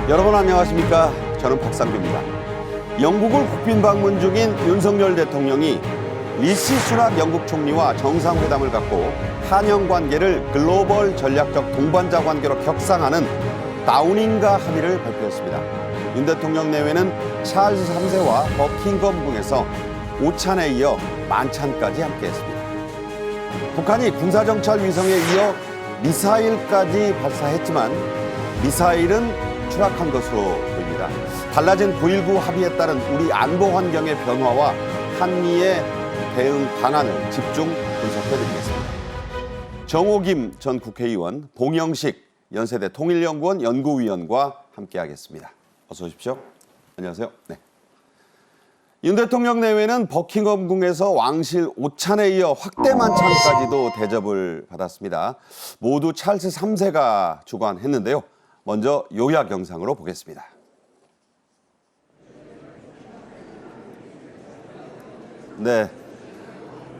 여러분 안녕하십니까? 저는 박상규입니다. 영국을 국빈 방문 중인 윤석열 대통령이 리시 수낙 영국 총리와 정상회담을 갖고 한영 관계를 글로벌 전략적 동반자 관계로 격상하는 다우닝가 합의를 발표했습니다. 윤 대통령 내외는 찰스 3세와 버킹엄궁에서 오찬에 이어 만찬까지 함께했습니다. 북한이 군사정찰 위성에 이어 미사일까지 발사했지만 미사일은 추락한 것으로 보입니다. 달라진 9.19 합의에 따른 우리 안보 환경의 변화와 한미의 대응 방안을 집중 분석해드리겠습니다. 정호김 전 국회의원, 봉영식 연세대 통일연구원 연구위원과 함께하겠습니다. 어서 오십시오. 안녕하세요. 네. 윤 대통령 내외는 버킹엄궁에서 왕실 오찬에 이어 확대 만찬까지도 대접을 받았습니다. 모두 찰스 3세가 주관했는데요. 먼저 요약 영상으로 보겠습니다. 네,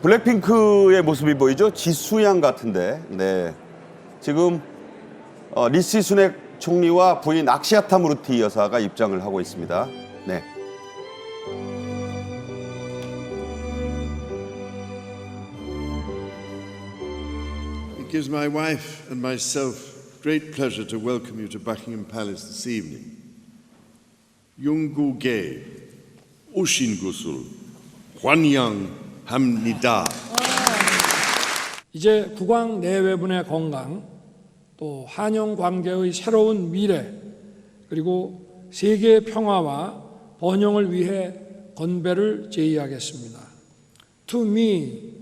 블랙핑크의 모습이 보이죠? 지수양 같은데, 네, 지금 리시 수낙 총리와 부인 악시아타 무르티 여사가 입장을 하고 있습니다. 네. It gives my wife and myself great pleasure to welcome you to Buckingham Palace this evening. Yunguge, Oshingusul, 환영합니다. 이제 국왕 내외분의 건강, 또 한영 관계의 새로운 미래, 그리고 세계 평화와 번영을 위해 건배를 제의하겠습니다. To me,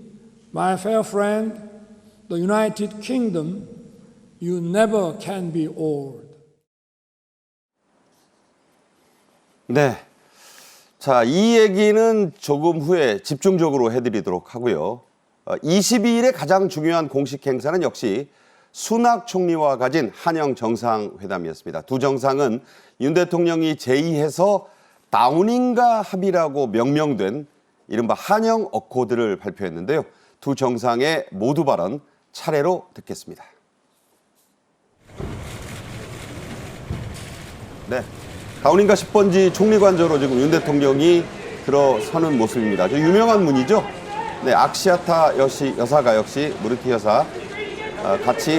my fair friend, the United Kingdom, you never can be old. 네. 자, 이 얘기는 조금 후에 집중적으로 해드리도록 하고요. 22일에 가장 중요한 공식 행사는 역시 수낙 총리와 가진 한영 정상회담이었습니다. 두 정상은 윤 대통령이 제의해서 다우닝가 합의라고 명명된 이른바 한영 어코드를 발표했는데요. 두 정상의 모두 발언 차례로 듣겠습니다. 네, 다우닝가 10번지 총리관저로 지금 윤 대통령이 들어서는 모습입니다. 저 유명한 문이죠. 네, 악시아타 여사가 역시 무르티 여사 같이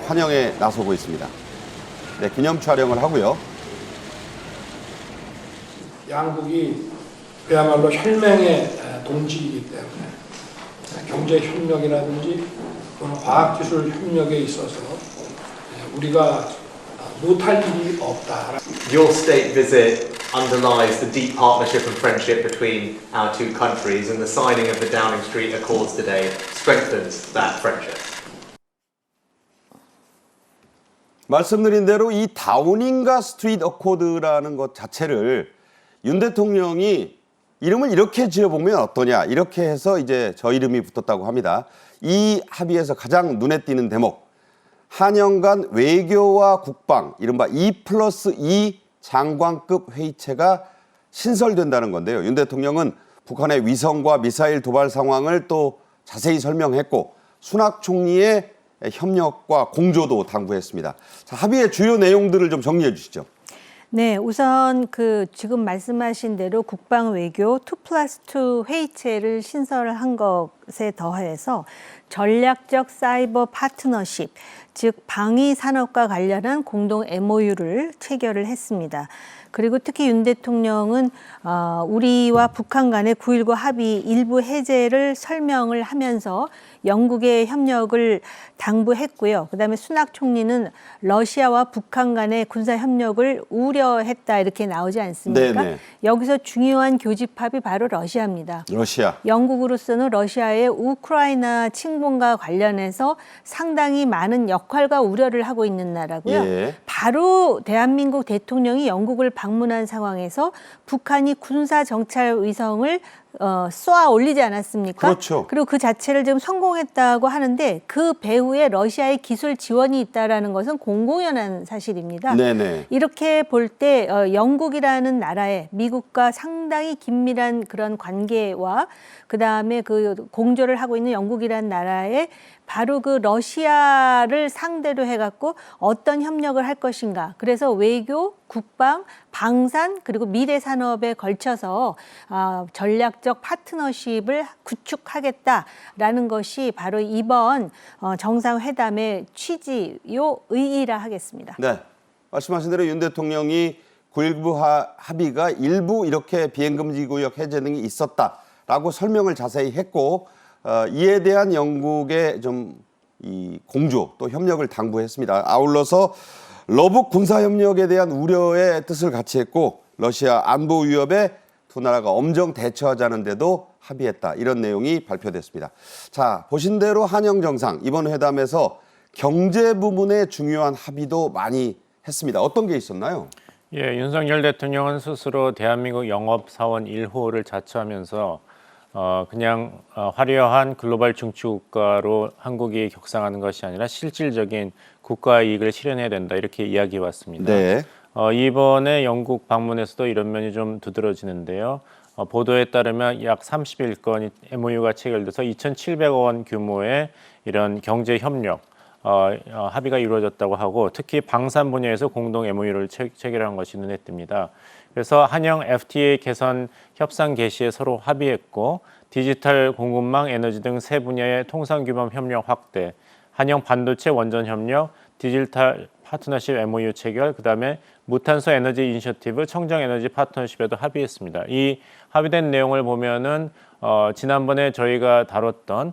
환영에 나서고 있습니다. 네, 기념 촬영을 하고요. 양국이 그야말로 혈맹의 동지이기 때문에 경제 협력이라든지 또는 과학기술 협력에 있어서 우리가 못할 일이 없다. Your state visit underlies the deep partnership and friendship between our two countries, and the signing of the Downing Street Accords today strengthens that friendship. 말씀드린 대로 이 다우닝가 스트리트 어코드라는 것 자체를 윤 대통령이 이름을 이렇게 지어보면 어떠냐, 이렇게 해서 이제 저 이름이 붙었다고 합니다. 이 합의에서 가장 눈에 띄는 대목, 한영 간 외교와 국방, 이른바 2+2 장관급 회의체가 신설된다는 건데요. 윤 대통령은 북한의 위성과 미사일 도발 상황을 또 자세히 설명했고 수낙 총리의 협력과 공조도 당부했습니다. 자, 합의의 주요 내용들을 좀 정리해 주시죠. 네, 우선 지금 말씀하신 대로 국방 외교 2+2 회의체를 신설한 것에 더해서 전략적 사이버 파트너십, 즉 방위 산업과 관련한 공동 MOU를 체결을 했습니다. 그리고 특히 윤 대통령은 우리와 북한 간의 9.19 합의 일부 해제를 설명을 하면서 영국의 협력을 당부했고요. 그다음에 수낙 총리는 러시아와 북한 간의 군사 협력을 우려했다 이렇게 나오지 않습니까? 네네. 여기서 중요한 교집합이 바로 러시아입니다. 러시아. 영국으로서는 러시아의 우크라이나 침공과 관련해서 상당히 많은 역할과 우려를 하고 있는 나라고요. 예. 바로 대한민국 대통령이 영국을 방문한 상황에서 북한이 군사 정찰 위성을 쏘아 올리지 않았습니까? 그렇죠. 그리고 그 자체를 지금 성공했다고 하는데 그 배후에 러시아의 기술 지원이 있다라는 것은 공공연한 사실입니다. 네네. 이렇게 볼 때 영국이라는 나라에 미국과 상당히 긴밀한 그런 관계와 그다음에 그 공조를 하고 있는 영국이라는 나라에 바로 그 러시아를 상대로 해갖고 어떤 협력을 할 것인가. 그래서 외교, 국방, 방산 그리고 미래 산업에 걸쳐서 전략적 파트너십을 구축하겠다라는 것이 바로 이번 정상회담의 취지요 의의라 하겠습니다. 네, 말씀하신 대로 윤 대통령이 9.19 합의가 일부 이렇게 비행금지구역 해제 등이 있었다라고 설명을 자세히 했고 이에 대한 영국의 좀 이 공조 또 협력을 당부했습니다. 아울러서 러북 군사협력에 대한 우려의 뜻을 같이 했고 러시아 안보 위협에 두 나라가 엄정 대처하자는 데도 합의했다. 이런 내용이 발표됐습니다. 자, 보신 대로 한영 정상 이번 회담에서 경제 부분에 중요한 합의도 많이 했습니다. 어떤 게 있었나요? 예, 윤석열 대통령은 스스로 대한민국 영업사원 1호를 자처하면서 그냥 화려한 글로벌 중추국가로 한국이 격상하는 것이 아니라 실질적인 국가 이익을 실현해야 된다 이렇게 이야기해 왔습니다. 네. 이번에 영국 방문에서도 이런 면이 좀 두드러지는데요. 보도에 따르면 약 31건이 MOU가 체결돼서 2,700억 원 규모의 이런 경제 협력 합의가 이루어졌다고 하고 특히 방산 분야에서 공동 MOU를 체결한 것이 눈에 띕니다. 그래서 한영 FTA 개선 협상 개시에 서로 합의했고 디지털 공급망 에너지 등 세 분야의 통상규범 협력 확대, 한영 반도체 원전 협력, 디지털 파트너십 MOU 체결, 그다음에 무탄소 에너지 이니셔티브 청정 에너지 파트너십에도 합의했습니다. 이 합의된 내용을 보면은 지난번에 저희가 다뤘던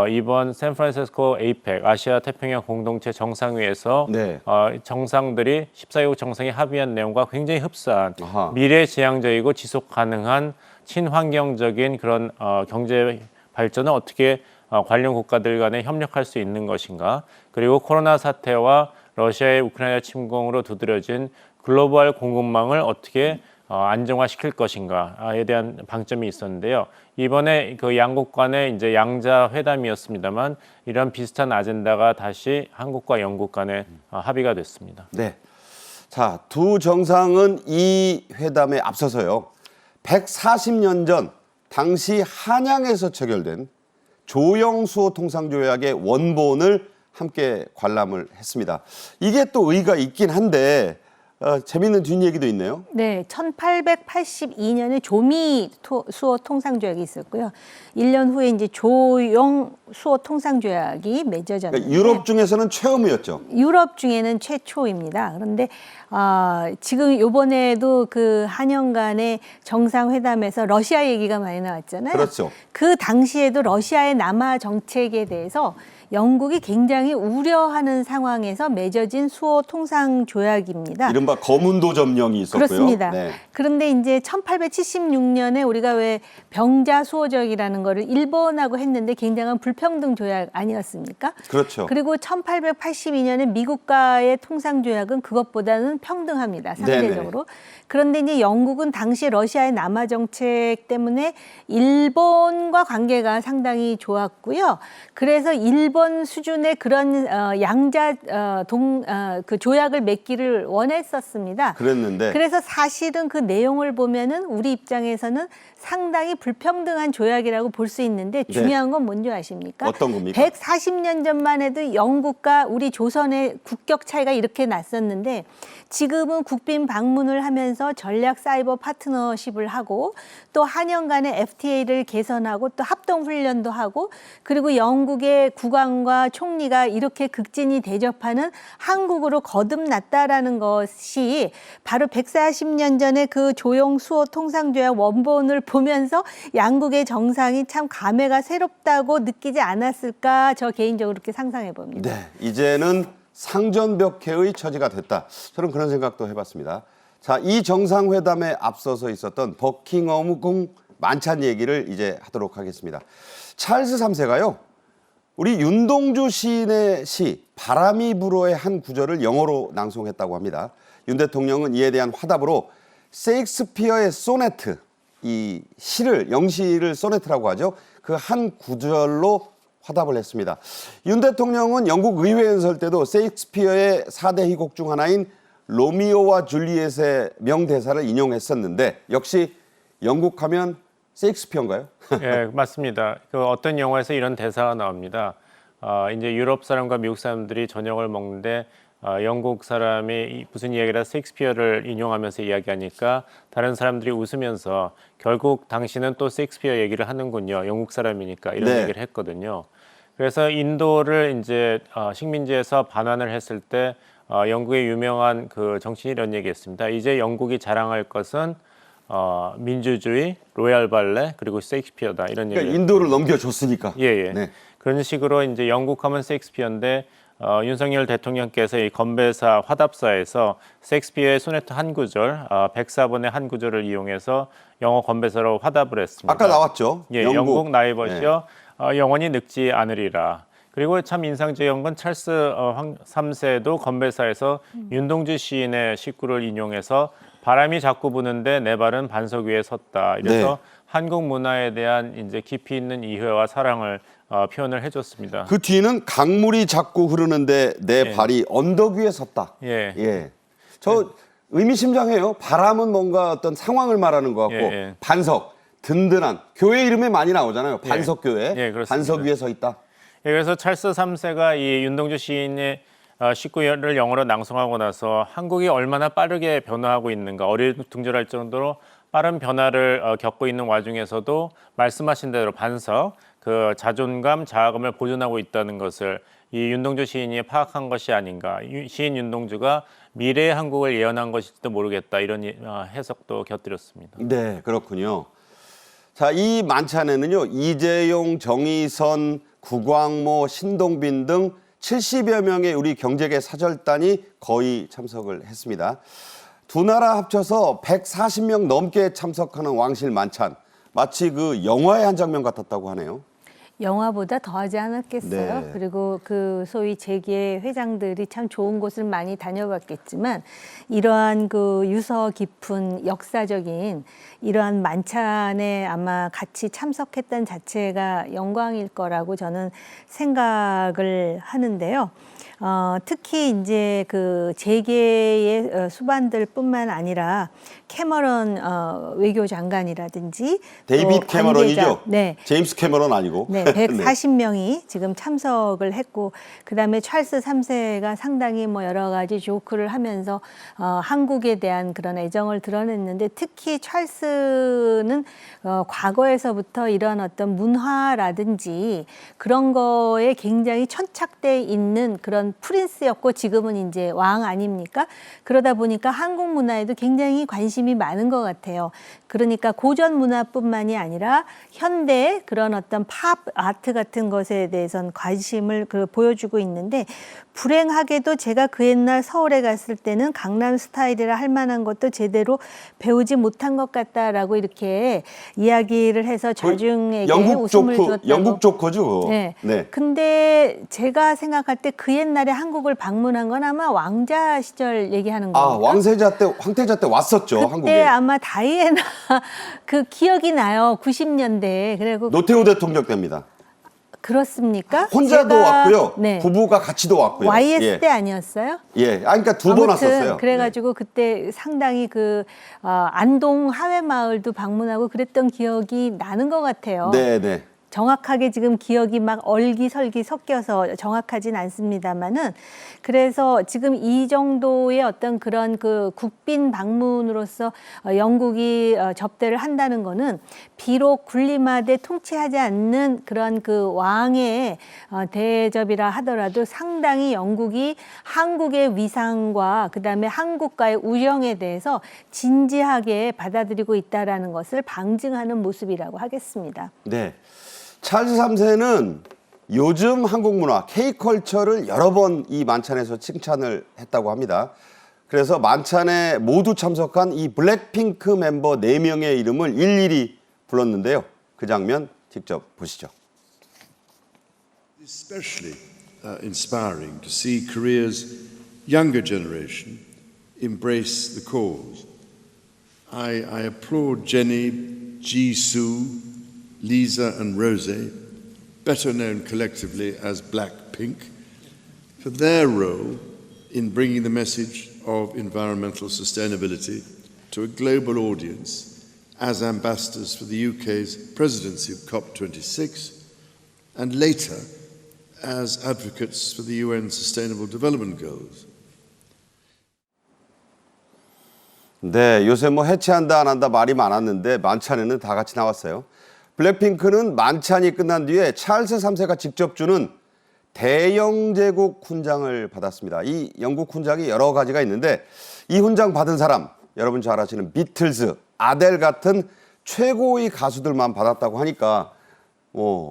이번 샌프란시스코 APEC 아시아 태평양 공동체 정상회에서 네. 정상들이 14개국 정상이 합의한 내용과 굉장히 흡사한 아하. 미래지향적이고 지속 가능한 친환경적인 그런 경제 발전을 어떻게 관련 국가들 간에 협력할 수 있는 것인가, 그리고 코로나 사태와 러시아의 우크라이나 침공으로 두드러진 글로벌 공급망을 어떻게 안정화시킬 것인가에 대한 방점이 있었는데요. 이번에 그 양국 간의 이제 양자 회담이었습니다만 이런 비슷한 아젠다가 다시 한국과 영국 간에 합의가 됐습니다. 네. 자, 두 정상은 이 회담에 앞서서요. 140년 전 당시 한양에서 체결된 조영수호 통상조약의 원본을 함께 관람을 했습니다. 이게 또 의의가 있긴 한데 재미있는 뒷얘기도 있네요. 네, 1882년에 조미 수호 통상조약이 있었고요. 1년 후에 이제 조용 수호 통상조약이 맺어졌는데 그러니까 유럽 중에서는 최음이었죠. 유럽 중에는 최초입니다. 그런데 지금 이번에도 그 한영 간의 정상회담에서 러시아 얘기가 많이 나왔잖아요. 그렇죠. 그 당시에도 러시아의 남하 정책에 대해서 영국이 굉장히 우려하는 상황에서 맺어진 수호 통상 조약입니다. 이른바 거문도 점령이 있었고요. 그렇습니다. 네. 그런데 이제 1876년에 우리가 왜 병자 수호적이라는 거를 일본하고 했는데 굉장한 불평등 조약 아니었습니까? 그렇죠. 그리고 1882년에 미국과의 통상 조약은 그것보다는 평등합니다. 상대적으로. 그런데 이제 영국은 당시 러시아의 남하 정책 때문에 일본과 관계가 상당히 좋았고요. 그래서 일본 수준의 그런 양자 그 조약을 맺기를 원했었습니다. 그랬는데 그래서 사실은 그 내용을 보면은 우리 입장에서는 상당히 불평등한 조약이라고 볼 수 있는데 중요한 건 뭔지 아십니까? 어떤 겁니까? 140년 전만 해도 영국과 우리 조선의 국격 차이가 이렇게 났었는데 지금은 국빈 방문을 하면서 전략 사이버 파트너십을 하고 또 한영 간의 FTA를 개선하고 또 합동 훈련도 하고 그리고 영국의 국왕과 총리가 이렇게 극진히 대접하는 한국으로 거듭났다라는 것이 바로 140년 전에 그 조용 수호 통상조약 원본을 보면서 양국의 정상이 참 감회가 새롭다고 느끼지 않았을까 저 개인적으로 그렇게 상상해 봅니다. 네, 이제는 상전벽해의 처지가 됐다. 저는 그런 생각도 해봤습니다. 자, 이 정상회담에 앞서서 있었던 버킹엄궁 만찬 얘기를 이제 하도록 하겠습니다. 찰스 3세가요. 우리 윤동주 시인의 시 바람이 불어의 한 구절을 영어로 낭송했다고 합니다. 윤 대통령은 이에 대한 화답으로 셰익스피어의 소네트, 이 시를 영시를 소네트라고 하죠. 그 한 구절로 화답을 했습니다. 윤 대통령은 영국 의회 연설 때도 셰익스피어의 4대 희곡 중 하나인 로미오와 줄리엣의 명대사를 인용했었는데 역시 영국 하면 셰익스피어인가요? 예, 맞습니다. 그 어떤 영화에서 이런 대사가 나옵니다. 이제 유럽 사람과 미국 사람들이 저녁을 먹는데 영국 사람이 무슨 이야기라 셰익스피어를 인용하면서 이야기하니까 다른 사람들이 웃으면서 결국 당신은 또 셰익스피어 얘기를 하는군요. 영국 사람이니까 이런 네. 얘기를 했거든요. 그래서 인도를 이제 식민지에서 반환을 했을 때 영국의 유명한 그 정치인이 이런 얘기했습니다. 이제 영국이 자랑할 것은 민주주의, 로얄 발레 그리고 셰익스피어다 이런 그러니까 얘기를 인도를 넘겨줬으니까. 예. 네. 그런 식으로 이제 영국하면 셰익스피어인데 윤석열 대통령께서 이 건배사 화답사에서 셰익스피어의 소네트 한 구절, 104번의 한 구절을 이용해서 영어 건배사로 화답을 했습니다. 아까 나왔죠. 예, 영국 나의 벗이여 영원히 늙지 않으리라. 그리고 참 인상적인 건 찰스 3세도 건배사에서 윤동주 시인의 시구를 인용해서 바람이 자꾸 부는데 내 발은 반석 위에 섰다. 이래서 네. 한국 문화에 대한 이제 깊이 있는 이해와 사랑을 표현을 해줬습니다. 그 뒤는 강물이 자꾸 흐르는데 내 발이 언덕 위에 섰다. 예. 저 의미심장해요. 바람은 뭔가 어떤 상황을 말하는 것 같고 예. 반석, 든든한 교회 이름에 많이 나오잖아요. 반석교회. 예, 그렇습니다. 반석 위에 서 있다. 예, 그래서 찰스 3세가 이 윤동주 시인의 시구를 영어로 낭송하고 나서 한국이 얼마나 빠르게 변화하고 있는가 어리둥절할 정도로 빠른 변화를 겪고 있는 와중에서도 말씀하신 대로 반석, 그 자존감, 자아감을 보존하고 있다는 것을 이 윤동주 시인이 파악한 것이 아닌가. 시인 윤동주가 미래의 한국을 예언한 것일지도 모르겠다. 이런 해석도 곁들였습니다. 네, 그렇군요. 자, 이 만찬에는요. 이재용, 정의선, 구광모, 신동빈 등 70여 명의 우리 경제계 사절단이 거의 참석을 했습니다. 두 나라 합쳐서 140명 넘게 참석하는 왕실 만찬. 마치 그 영화의 한 장면 같았다고 하네요. 영화보다 더하지 않았겠어요. 네. 그리고 그 소위 재계 회장들이 참 좋은 곳을 많이 다녀봤겠지만 이러한 그 유서 깊은 역사적인 이러한 만찬에 아마 같이 참석했던 자체가 영광일 거라고 저는 생각을 하는데요. 특히 이제 그 재계의 수반들뿐만 아니라 캐머런 외교장관이라든지 데이빗 또 캐머런이죠? 관계자, 네. 제임스 캐머런 아니고. 네, 140명이 지금 참석을 했고, 그다음에 찰스 3세가 상당히 뭐 여러 가지 조크를 하면서 한국에 대한 그런 애정을 드러냈는데, 특히 찰스는 과거에서부터 이런 어떤 문화라든지 그런 거에 굉장히 천착돼 있는 그런 프린스였고 지금은 이제 왕 아닙니까? 그러다 보니까 한국 문화에도 굉장히 관심이 많은 것 같아요. 그러니까 고전 문화뿐만이 아니라 현대 그런 어떤 팝 아트 같은 것에 대해서는 관심을 보여주고 있는데, 불행하게도 제가 그 옛날 서울에 갔을 때는 강남 스타일이라 할 만한 것도 제대로 배우지 못한 것 같다라고 이렇게 이야기를 해서 좌중에게 웃음을 줬다고. 영국 조커죠. 그거. 네. 네. 근데 제가 생각할 때 그 옛날에 한국을 방문한 건 아마 왕자 시절 얘기하는 거예요. 아, 황태자 때 왔었죠, 그때 한국에. 아마 다이애나 그 기억이 나요. 90년대. 그리고 노태우 대통령 때입니다. 그렇습니까? 혼자도 제가- 왔고요. 네. 부부가 같이도 왔고요. YS 예. 때 아니었어요? 예. 그러니까 두 번 아무튼 왔었어요. 그래가지고 그때 상당히 그 안동 하회마을도 방문하고 그랬던 기억이 나는 것 같아요. 네, 네. 정확하게 지금 기억이 막 얼기설기 섞여서 정확하진 않습니다만은, 그래서 지금 이 정도의 어떤 그런 그 국빈 방문으로서 영국이 접대를 한다는 거는 비록 군림하되 통치하지 않는 그런 그 왕의 대접이라 하더라도 상당히 영국이 한국의 위상과 그다음에 한국과의 우정에 대해서 진지하게 받아들이고 있다라는 것을 방증하는 모습이라고 하겠습니다. 네. 찰스 3세는 요즘 한국 문화, K컬처를 여러 번 이 만찬에서 칭찬을 했다고 합니다. 그래서 만찬에 모두 참석한 이 블랙핑크 멤버 4명의 이름을 일일이 불렀는데요. 그 장면 직접 보시죠. Especially inspiring to see Korea's younger generation embrace the cause. I applaud Jenny, Jisoo, Lisa and Rosé, better known collectively as Blackpink, for their role in bringing the message of environmental sustainability to a global audience as ambassadors for the UK's presidency of COP26 and later as advocates for the UN Sustainable Development Goals. 네, 요새 뭐 해체한다 안 한다 말이 많았는데 만찬에는 다 같이 나왔어요. 블랙핑크는 만찬이 끝난 뒤에 찰스 3세가 직접 주는 대영 제국 훈장을 받았습니다. 이 영국 훈장이 여러 가지가 있는데 이 훈장 받은 사람, 여러분 잘 아시는 비틀즈, 아델 같은 최고의 가수들만 받았다고 하니까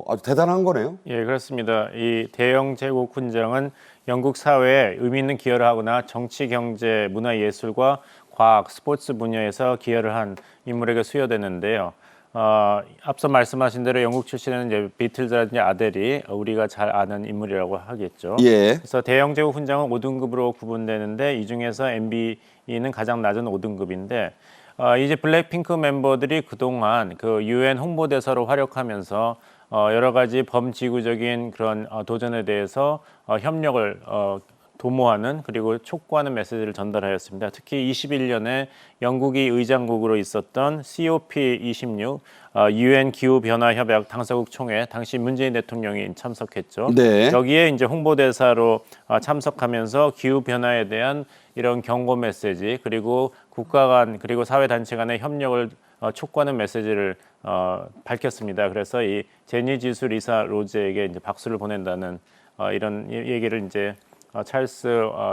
아주 대단한 거네요. 예, 그렇습니다. 이 대영 제국 훈장은 영국 사회에 의미 있는 기여를 하거나 정치, 경제, 문화, 예술과 과학, 스포츠 분야에서 기여를 한 인물에게 수여되는데요. 앞서 말씀하신 대로 영국 출신의 이제 비틀즈라든지 아델이 우리가 잘 아는 인물이라고 하겠죠. 예. 그래서 대영 제국 훈장은 5등급으로 구분되는데 이 중에서 MBE는 가장 낮은 5등급인데 이제 블랙핑크 멤버들이 그동안 그 UN 홍보대사로 활약하면서 여러 가지 범지구적인 그런 도전에 대해서 협력을 도모하는 그리고 촉구하는 메시지를 전달하였습니다. 특히 21년에 영국이 의장국으로 있었던 COP26 UN 기후변화협약 당사국 총회 당시 문재인 대통령이 참석했죠. 네. 여기에 이제 홍보대사로 참석하면서 기후변화에 대한 이런 경고 메시지 그리고 국가 간 그리고 사회 단체 간의 협력을 촉구하는 메시지를 밝혔습니다. 그래서 이 제니 지수 리사 로즈에게 이제 박수를 보낸다는 이런 얘기를 이제 찰스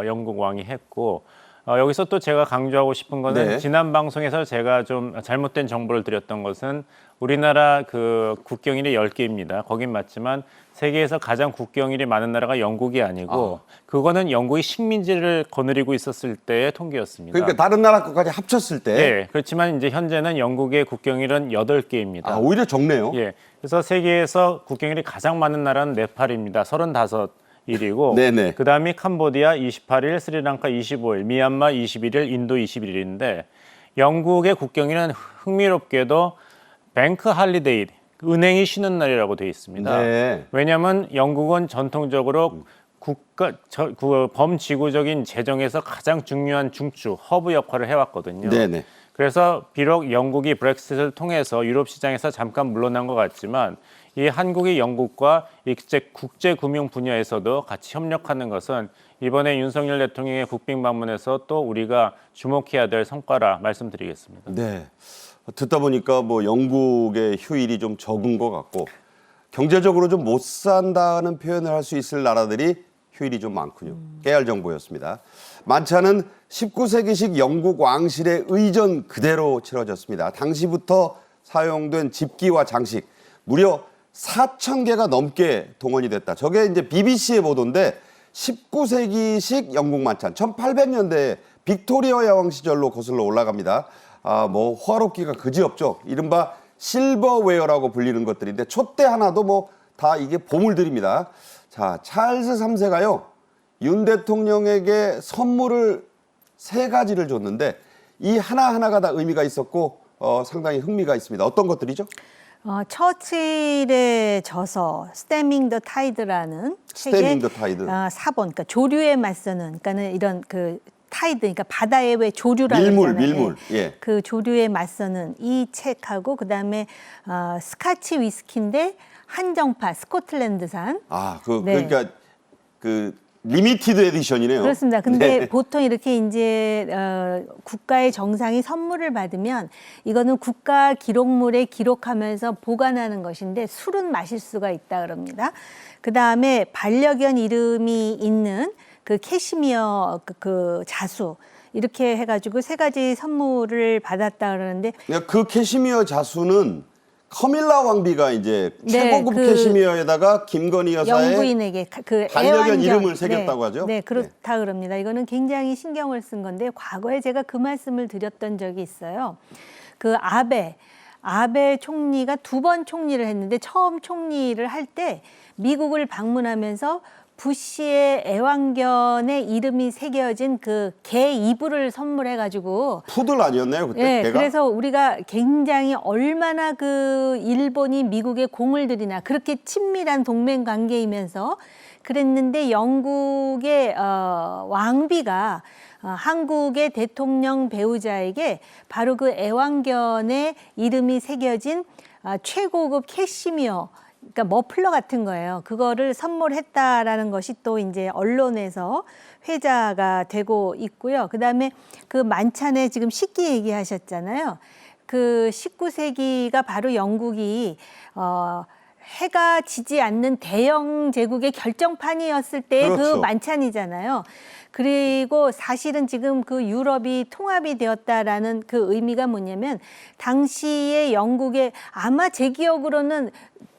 영국 왕이 했고 여기서 또 제가 강조하고 싶은 거는 네. 지난 방송에서 제가 좀 잘못된 정보를 드렸던 것은 우리나라 그 국경일이 10개입니다. 거긴 맞지만 세계에서 가장 국경일이 많은 나라가 영국이 아니고 그거는 영국이 식민지를 거느리고 있었을 때의 통계였습니다. 그러니까 다른 나라 것까지 합쳤을 때 예, 그렇지만 이제 현재는 영국의 국경일은 8개입니다. 오히려 적네요. 예, 그래서 세계에서 국경일이 가장 많은 나라는 네팔입니다. 35일이고 네네. 그다음이 캄보디아 28일, 스리랑카 25일, 미얀마 21일, 인도 21일인데 영국의 국경일은 흥미롭게도 뱅크 할리데이, 은행이 쉬는 날이라고 되어 있습니다. 네. 왜냐하면 영국은 전통적으로 범지구적인 재정에서 가장 중요한 중추, 허브 역할을 해왔거든요. 네네. 그래서 비록 영국이 브렉시트를 통해서 유럽 시장에서 잠깐 물러난 것 같지만 이 한국이 영국과 국제 금융 분야에서도 같이 협력하는 것은 이번에 윤석열 대통령의 국빈 방문에서 또 우리가 주목해야 될 성과라 말씀드리겠습니다. 네. 듣다 보니까 뭐 영국의 휴일이 좀 적은 것 같고 경제적으로 좀 못 산다는 표현을 할 수 있을 나라들이 휴일이 좀 많군요. 깨알 정보였습니다. 만찬은 19세기식 영국 왕실의 의전 그대로 치러졌습니다. 당시부터 사용된 집기와 장식 무려 4,000개가 넘게 동원이 됐다. 저게 이제 BBC의 보도인데 19세기식 영국 만찬 1800년대 빅토리아 여왕 시절로 거슬러 올라갑니다. 뭐 호화롭기가 그지없죠. 이른바 실버웨어라고 불리는 것들인데 촛대 하나도 뭐 다 이게 보물들입니다. 자, 찰스 3세가요. 윤 대통령에게 선물을 3가지를 줬는데 이 하나하나가 다 의미가 있었고 상당히 흥미가 있습니다. 어떤 것들이죠? 처칠의 저서 스태밍 더 타이드라는 스태밍 책의 더 타이드. 4번, 그러니까 조류에 맞서는, 그러니까는 이런 그 타이드, 그러니까 바다의 왜 조류라는 밀물. 예. 그 조류에 맞서는 이 책하고 그다음에 스카치 위스키인데 한정파 스코틀랜드산. 네. 그러니까 그 리미티드 에디션이네요. 그렇습니다. 근데 네. 보통 이렇게 이제 국가의 정상이 선물을 받으면 이거는 국가 기록물에 기록하면서 보관하는 것인데 술은 마실 수가 있다 그럽니다. 그다음에 반려견 이름이 있는 그 캐시미어 그 자수 이렇게 해가지고 3가지 선물을 받았다 그러는데 그 캐시미어 자수는 커밀라 왕비가 이제 최고급 그 캐시미어에다가 김건희 여사의 영부인에게 그 반려견 애완견 이름을 새겼다고 하죠? 네, 그렇다 그럽니다. 이거는 굉장히 신경을 쓴 건데 과거에 제가 그 말씀을 드렸던 적이 있어요. 그 아베 총리가 2번 총리를 했는데 처음 총리를 할 때 미국을 방문하면서 부시의 애완견의 이름이 새겨진 그 개 이불을 선물해가지고 푸들 아니었나요 그때? 네, 걔가? 그래서 우리가 굉장히 얼마나 그 일본이 미국에 공을 들이나 그렇게 친밀한 동맹 관계이면서 그랬는데 영국의 왕비가 한국의 대통령 배우자에게 바로 그 애완견의 이름이 새겨진 최고급 캐시미어 그러니까 머플러 같은 거예요. 그거를 선물했다라는 것이 또 이제 언론에서 회자가 되고 있고요. 그다음에 그 만찬에 지금 식기 얘기하셨잖아요. 그 19세기가 바로 영국이 해가 지지 않는 대영 제국의 결정판이었을 때의 그렇죠. 그 만찬이잖아요. 그리고 사실은 지금 그 유럽이 통합이 되었다라는 그 의미가 뭐냐면 당시에 영국의 아마 제 기억으로는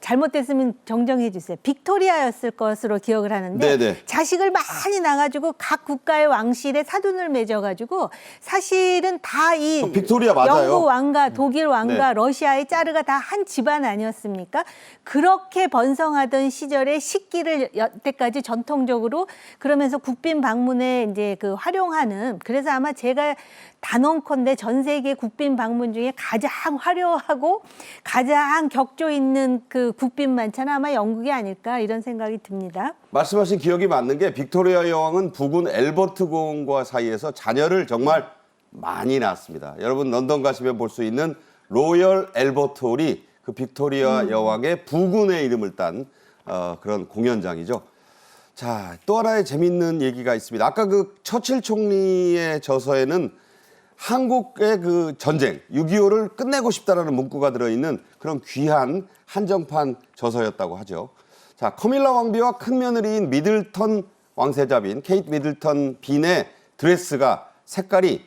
잘못됐으면 정정해 주세요. 빅토리아였을 것으로 기억을 하는데 네네. 자식을 많이 낳아가지고 각 국가의 왕실에 사돈을 맺어가지고 사실은 다 이 빅토리아 맞아요. 영국 왕가, 독일 왕가, 네. 러시아의 짜르가 다 한 집안 아니었습니까? 그렇게 번성하던 시절에 식기를 여태까지 전통적으로 그러면서 국빈 방문에 이제 그 활용하는 그래서 아마 제가 단언컨대 전 세계 국빈 방문 중에 가장 화려하고 가장 격조 있는 그 국빈 만찬은 아마 영국이 아닐까 이런 생각이 듭니다. 말씀하신 기억이 맞는 게 빅토리아 여왕은 부군 엘버트 공과 사이에서 자녀를 정말 많이 낳았습니다. 여러분 런던 가시면 볼 수 있는 로열 엘버트 홀이 그 빅토리아 여왕의 부군의 이름을 딴 그런 공연장이죠. 자, 또 하나의 재밌는 얘기가 있습니다. 아까 그 처칠 총리의 저서에는 한국의 그 전쟁, 6.25를 끝내고 싶다라는 문구가 들어있는 그런 귀한 한정판 저서였다고 하죠. 자, 커밀라 왕비와 큰 며느리인 미들턴 왕세자빈, 케이트 미들턴 빈의 드레스가 색깔이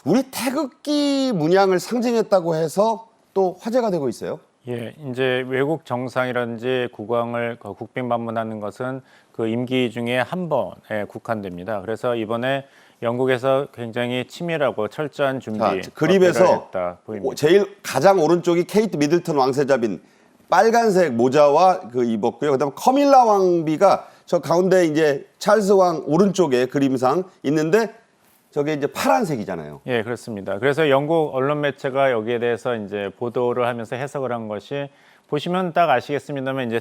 우리 태극기 문양을 상징했다고 해서 또 화제가 되고 있어요. 예, 이제 외국 정상이라든지 국왕을 국빈 방문하는 것은 그 임기 중에 한 번에 국한됩니다. 그래서 이번에 영국에서 굉장히 치밀하고 철저한 준비 자, 그림에서 보입니다. 제일 가장 오른쪽이 케이트 미들턴 왕세자빈 빨간색 모자와 그 입었고요. 그다음 커밀라 왕비가 저 가운데 이제 찰스 왕 오른쪽에 그림상 있는데 저게 이제 파란색이잖아요. 예, 그렇습니다. 그래서 영국 언론 매체가 여기에 대해서 이제 보도를 하면서 해석을 한 것이 보시면 딱 아시겠습니다만 이제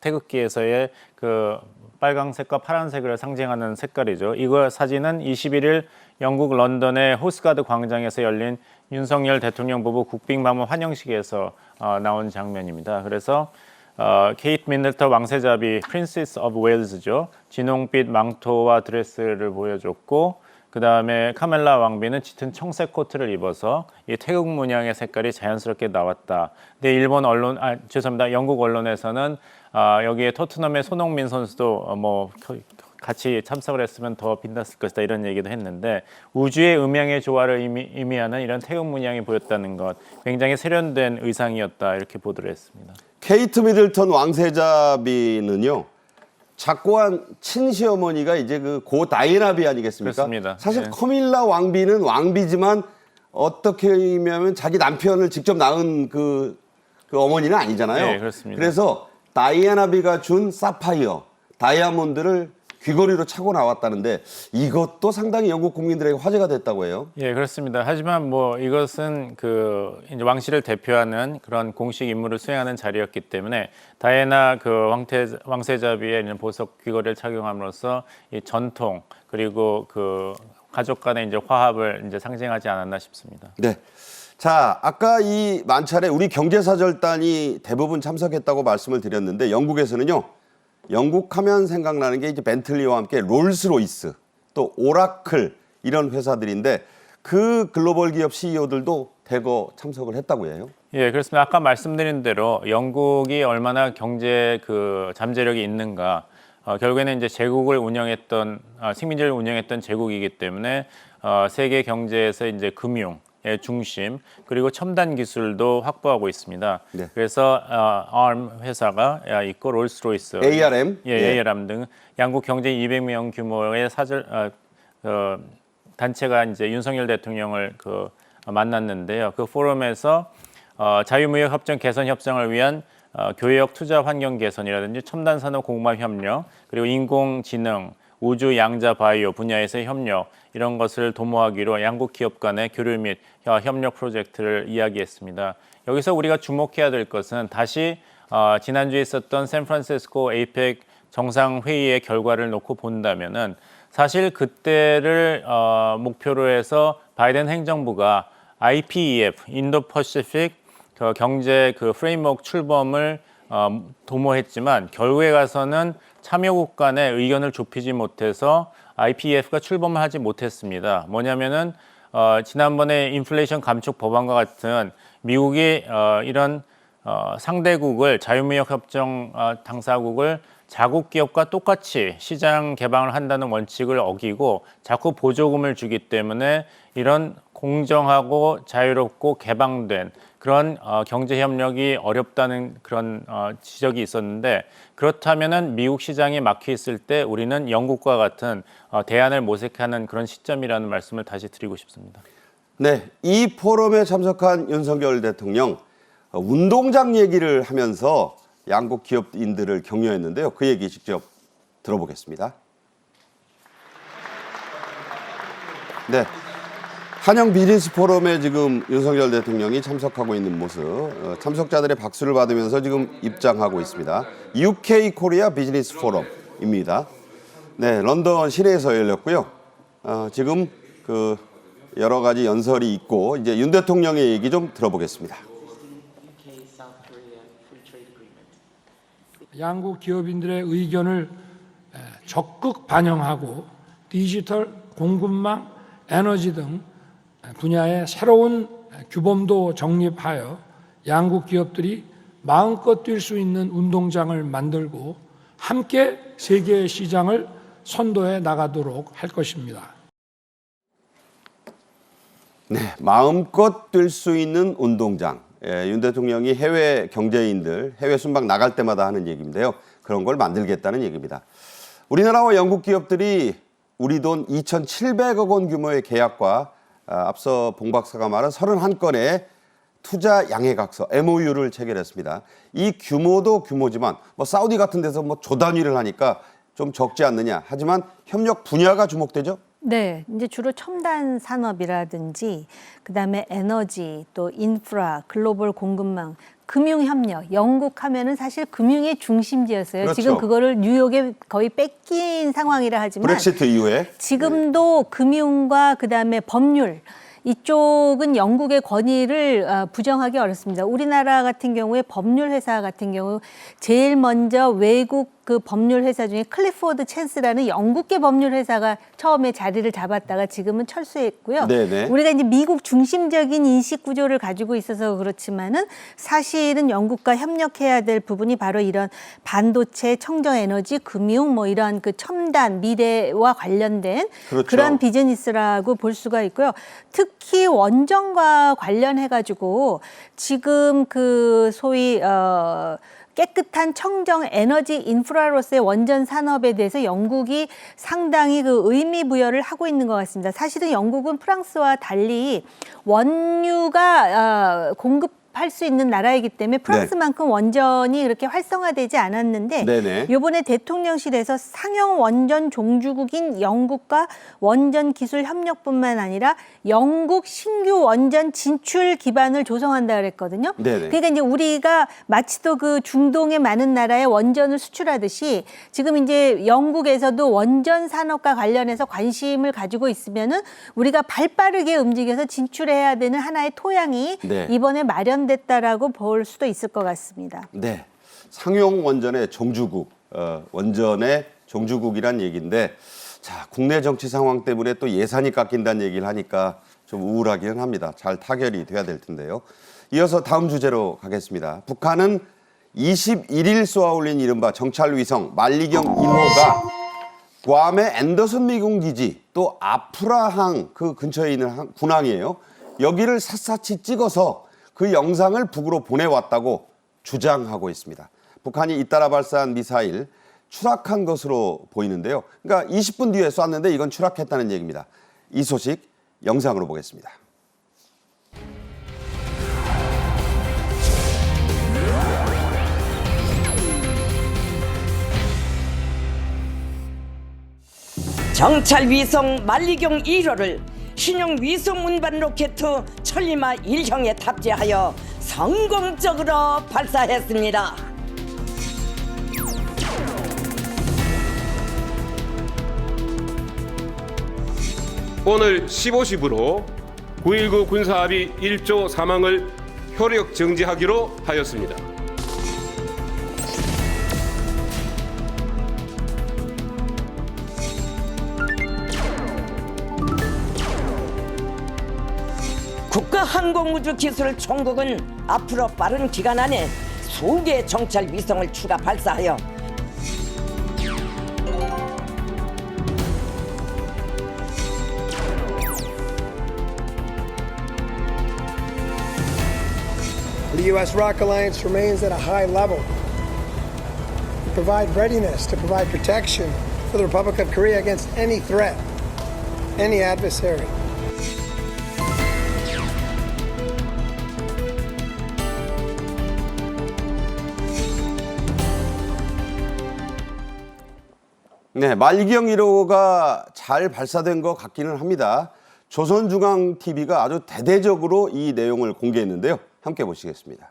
태극기에서의 그 빨강색과 파란색을 상징하는 색깔이죠. 이거 사진은 21일 영국 런던의 호스가드 광장에서 열린 윤석열 대통령 부부 국빈 방문 환영식에서 나온 장면입니다. 그래서 케이트 미들턴 왕세자비 프린세스 오브 웨일즈죠. 진홍빛 망토와 드레스를 보여줬고 그 다음에 카멜라 왕비는 짙은 청색 코트를 입어서 이 태극 문양의 색깔이 자연스럽게 나왔다. 근데 일본 언론, 죄송합니다. 영국 언론에서는 여기에 토트넘의 손흥민 선수도 뭐 같이 참석을 했으면 더 빛났을 것이다 이런 얘기도 했는데 우주의 음양의 조화를 의미하는 이런 태극 문양이 보였다는 것, 굉장히 세련된 의상이었다 이렇게 보도를 했습니다. 케이트 미들턴 왕세자비는요. 작고한 친시어머니가 이제 그 고 다이애나비 아니겠습니까? 그렇습니다. 사실 네. 커밀라 왕비는 왕비지만 어떻게 의미하면 자기 남편을 직접 낳은 그 어머니는 아니잖아요. 네, 그렇습니다. 그래서 다이애나비가 준 사파이어, 다이아몬드를 귀걸이로 차고 나왔다는데 이것도 상당히 영국 국민들에게 화제가 됐다고 해요. 예, 그렇습니다. 하지만 뭐 이것은 그 이제 왕실을 대표하는 그런 공식 임무를 수행하는 자리였기 때문에 다이애나 그 왕세자비의 이런 보석 귀걸이를 착용함으로써 이 전통 그리고 그 가족 간의 이제 화합을 이제 상징하지 않았나 싶습니다. 네. 자, 아까 이 만찬에 우리 경제사절단이 대부분 참석했다고 말씀을 드렸는데 영국에서는요. 영국 하면 생각나는 게 이제 벤틀리와 함께 롤스로이스, 또 오라클 이런 회사들인데 그 글로벌 기업 CEO들도 대거 참석을 했다고 해요. 예, 그렇습니다. 아까 말씀드린 대로 영국이 얼마나 경제 그 잠재력이 있는가, 결국에는 이제 제국을 운영했던 식민지를 운영했던 제국이기 때문에 세계 경제에서 이제 금융 의 중심 그리고 첨단 기술도 확보하고 있습니다. 네. 그래서 ARM 회사가 있고 롤스로이스, ARM, 예, ARM 등 양국 경제 200명 규모의 단체가 이제 윤석열 대통령을 만났는데요. 그 포럼에서 자유무역 협정 개선 협정을 위한 교역 투자 환경 개선이라든지 첨단 산업 공급 협력 그리고 인공지능 우주 양자 바이오 분야에서의 협력 이런 것을 도모하기로 양국 기업 간의 교류 및 협력 프로젝트를 이야기했습니다. 여기서 우리가 주목해야 될 것은 다시 지난주에 있었던 샌프란시스코 에이펙 정상회의의 결과를 놓고 본다면은 사실 그때를 목표로 해서 바이든 행정부가 IPEF 인도 퍼시픽 경제 그 프레임워크 출범을 도모했지만 결국에 가서는 참여국 간의 의견을 좁히지 못해서 IPEF가 출범을 하지 못했습니다. 뭐냐면은 지난번에 인플레이션 감축 법안과 같은 미국이 이런 상대국을 자유무역협정 당사국을 자국 기업과 똑같이 시장 개방을 한다는 원칙을 어기고 자꾸 보조금을 주기 때문에 이런 공정하고 자유롭고 개방된 그런 경제 협력이 어렵다는 그런 지적이 있었는데, 그렇다면은 미국 시장이 막혀 있을 때 우리는 영국과 같은 대안을 모색하는 그런 시점이라는 말씀을 다시 드리고 싶습니다. 네, 이 포럼에 참석한 윤석열 대통령 운동장 얘기를 하면서 양국 기업인들을 격려했는데요. 그 얘기 직접 들어보겠습니다. 네, 한영 비즈니스 포럼에 지금 윤석열 대통령이 참석하고 있는 모습, 참석자들의 박수를 받으면서 지금 입장하고 있습니다. UK 코리아 비즈니스 포럼입니다. 네, 런던 시내에서 열렸고요. 지금 그 여러 가지 연설이 있고 이제 윤 대통령의 얘기 좀 들어보겠습니다. 양국 기업인들의 의견을 적극 반영하고 디지털, 공급망, 에너지 등 분야의 새로운 규범도 정립하여 양국 기업들이 마음껏 뛸 수 있는 운동장을 만들고 함께 세계 시장을 선도해 나가도록 할 것입니다. 네, 마음껏 뛸 수 있는 운동장. 윤 대통령이 해외 경제인들, 해외 순방 나갈 때마다 하는 얘기인데요. 그런 걸 만들겠다는 얘기입니다. 우리나라와 영국 기업들이 우리 돈 2,700억 원 규모의 계약과 앞서 봉 박사가 말한 31건의 투자 양해각서, MOU를 체결했습니다. 이 규모도 규모지만 사우디 같은 데서 조 단위를 하니까 좀 적지 않느냐. 하지만 협력 분야가 주목되죠? 네, 이제 주로 첨단 산업이라든지 그다음에 에너지, 또 인프라, 글로벌 공급망, 금융 협력. 영국 하면은 사실 금융의 중심지였어요. 그렇죠. 지금 그거를 뉴욕에 거의 뺏긴 상황이라 하지만 브렉시트 이후에 지금도 금융과 그다음에 법률 이쪽은 영국의 권위를 부정하기 어렵습니다. 우리나라 같은 경우에 법률 회사 같은 경우 제일 먼저 외국 그 법률 회사 중에 클리포드 챈스라는 영국계 법률 회사가 처음에 자리를 잡았다가 지금은 철수했고요. 네네. 우리가 이제 미국 중심적인 인식 구조를 가지고 있어서 그렇지만은 사실은 영국과 협력해야 될 부분이 바로 이런 반도체, 청정 에너지, 금융 뭐 이런 그 첨단 미래와 관련된 그렇죠. 그런 비즈니스라고 볼 수가 있고요. 특히 원전과 관련해 가지고 지금 그 소위 깨끗한 청정 에너지 인프라로서의 원전 산업에 대해서 영국이 상당히 그 의미 부여를 하고 있는 것 같습니다. 사실은 영국은 프랑스와 달리 원유가 공급할 수 있는 나라이기 때문에 프랑스만큼 원전이 그렇게 활성화되지 않았는데 네네. 이번에 대통령실에서 상용 원전 종주국인 영국과 원전 기술 협력뿐만 아니라 영국 신규 원전 진출 기반을 조성한다 그랬거든요. 네네. 그러니까 이제 우리가 마치도 그 중동의 많은 나라에 원전을 수출하듯이 지금 이제 영국에서도 원전 산업과 관련해서 관심을 가지고 있으면은 우리가 발빠르게 움직여서 진출해야 되는 하나의 토양이 네. 이번에 마련됐다라고 볼 수도 있을 것 같습니다. 네, 상용 원전의 종주국, 원전의 종주국이란 얘기인데, 자, 국내 정치 상황 때문에 또 예산이 깎인다는 얘기를 하니까 좀 우울하기는 합니다. 잘 타결이 돼야 될 텐데요. 이어서 다음 주제로 가겠습니다. 북한은 21일 쏘아올린 이른바 정찰위성 만리경 1호가 괌의 앤더슨 미군 기지 또 아프라항 그 근처에 있는 군항이에요. 여기를 샅샅이 찍어서 그 영상을 북으로 보내왔다고 주장하고 있습니다. 북한이 잇따라 발사한 미사일 추락한 것으로 보이는데요. 그러니까 20분 뒤에 쐈는데 이건 추락했다는 얘기입니다. 이 소식 영상으로 보겠습니다. 정찰 위성 만리경 1호를 신형 위성 운반 로켓 천리마 1형에 탑재하여 성공적으로 발사했습니다. 오늘 15시부로 9.19 군사합의 1조 3항을 효력 정지하기로 하였습니다. 한국우주기술 총국은 앞으로 빠른 기간 안에 수개의 정찰 위성을 추가 발사하여 The U.S. Rock Alliance remains at a high level. We provide readiness to provide protection for the Republic of Korea against any threat, any adversary. 네, 말기경 1호가 잘 발사된 것 같기는 합니다. 조선중앙TV가 아주 대대적으로 이 내용을 공개했는데요. 함께 보시겠습니다.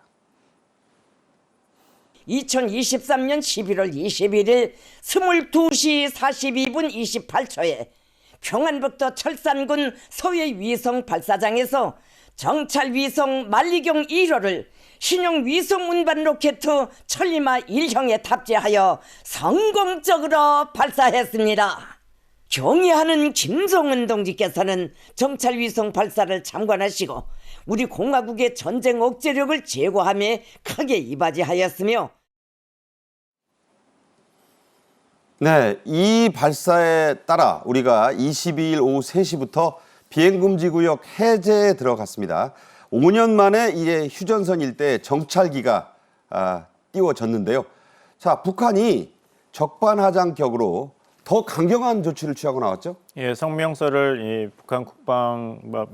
2023년 11월 21일 22시 42분 28초에 평안북도 철산군 서해 위성 발사장에서 정찰 위성 만리경 1호를 신형 위성 운반 로켓 천리마 1형에 탑재하여 성공적으로 발사했습니다. 경의하는 김성은 동지께서는 정찰 위성 발사를 참관하시고 우리 공화국의 전쟁 억제력을 제고함에 크게 이바지하였으며 네, 이 발사에 따라 우리가 22일 오후 3시부터 비행금지구역 해제에 들어갔습니다. 5년 만에 이제 휴전선 일대에 정찰기가 띄워졌는데요. 자, 북한이 적반하장격으로 더 강경한 조치를 취하고 나왔죠? 예, 성명서를 이 북한 국방부가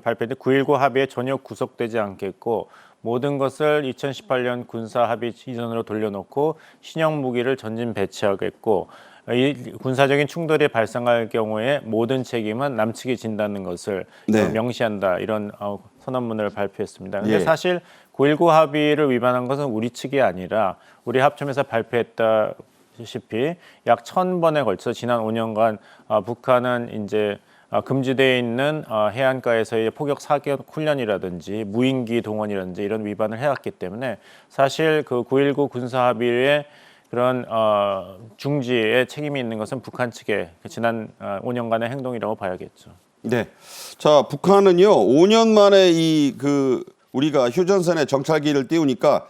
발표했는데 9.19 합의에 전혀 구속되지 않겠고 모든 것을 2018년 군사 합의 이전으로 돌려놓고 신형 무기를 전진 배치하겠고 이 군사적인 충돌이 발생할 경우에 모든 책임은 남측이 진다는 것을 네. 명시한다 이런 선언문을 발표했습니다. 그런데 예. 사실 9.19 합의를 위반한 것은 우리 측이 아니라 우리 합참에서 발표했다시피 약 1000번에 걸쳐 지난 5년간 북한은 이제 금지되어 있는 해안가에서의 포격 사격 훈련이라든지 무인기 동원이라든지 이런 위반을 해왔기 때문에 사실 그 9.19 군사 합의의 그런 중지에 책임이 있는 것은 북한 측의 지난 5년간의 행동이라고 봐야겠죠. 네. 자, 북한은요, 5년 만에 우리가 휴전선에 정찰기를 띄우니까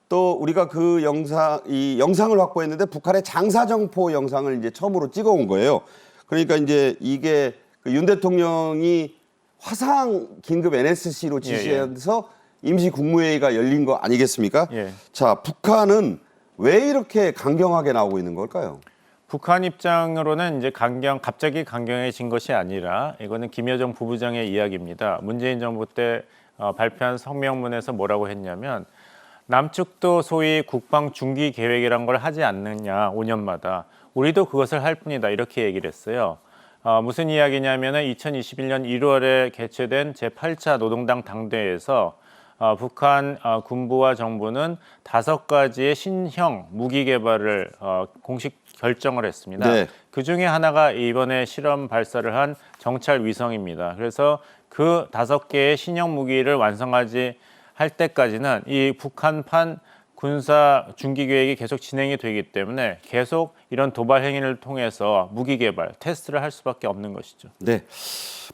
또 우리가 그 영상을 확보했는데 북한의 장사정포 영상을 이제 처음으로 찍어온 거예요. 그러니까 이제 이게 윤 대통령이 화상 긴급 NSC로 지시해서 임시 국무회의가 열린 거 아니겠습니까? 예. 자, 북한은 왜 이렇게 강경하게 나오고 있는 걸까요? 북한 입장으로는 이제 갑자기 강경해진 것이 아니라 이거는 김여정 부부장의 이야기입니다. 문재인 정부 때 발표한 성명문에서 뭐라고 했냐면 남측도 소위 국방 중기 계획이란 걸 하지 않느냐 5년마다 우리도 그것을 할 뿐이다 이렇게 얘기를 했어요. 무슨 이야기냐면은 2021년 1월에 개최된 제8차 노동당 당대회에서 북한 군부와 정부는 5가지의 신형 무기 개발을 공식 결정을 했습니다. 네. 그 중에 하나가 이번에 실험 발사를 한 정찰 위성입니다. 그래서 그 5개의 신형 무기를 완성하지 할 때까지는 이 북한판 군사 중기 계획이 계속 진행이 되기 때문에 계속 이런 도발 행위를 통해서 무기 개발, 테스트를 할 수밖에 없는 것이죠. 네.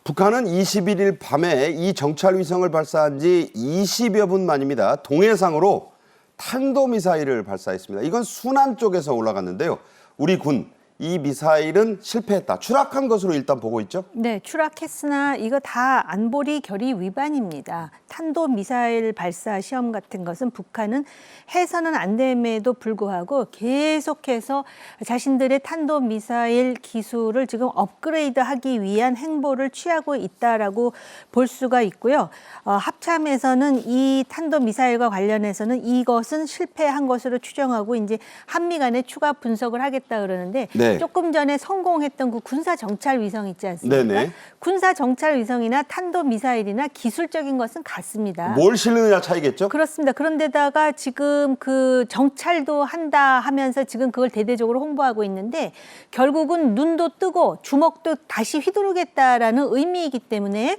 북한은 21일 밤에 이 정찰 위성을 발사한 지 20여 분 만입니다. 동해상으로 탄도미사일을 발사했습니다. 이건 순안 쪽에서 올라갔는데요. 우리 군, 이 미사일은 실패했다. 추락한 것으로 일단 보고 있죠? 네, 추락했으나 이거 다 안보리 결의 위반입니다. 탄도미사일 발사 시험 같은 것은 북한은 해서는 안 됨에도 불구하고 계속해서 자신들의 탄도미사일 기술을 지금 업그레이드하기 위한 행보를 취하고 있다라고 볼 수가 있고요. 합참에서는 이 탄도미사일과 관련해서는 이것은 실패한 것으로 추정하고 이제 한미 간에 추가 분석을 하겠다 그러는데 네. 조금 전에 성공했던 그 군사 정찰 위성 있지 않습니까? 네네. 군사 정찰 위성이나 탄도 미사일이나 기술적인 것은 같습니다. 뭘 실느냐 차이겠죠? 그렇습니다. 그런데다가 지금 그 정찰도 한다 하면서 지금 그걸 대대적으로 홍보하고 있는데 결국은 눈도 뜨고 주먹도 다시 휘두르겠다라는 의미이기 때문에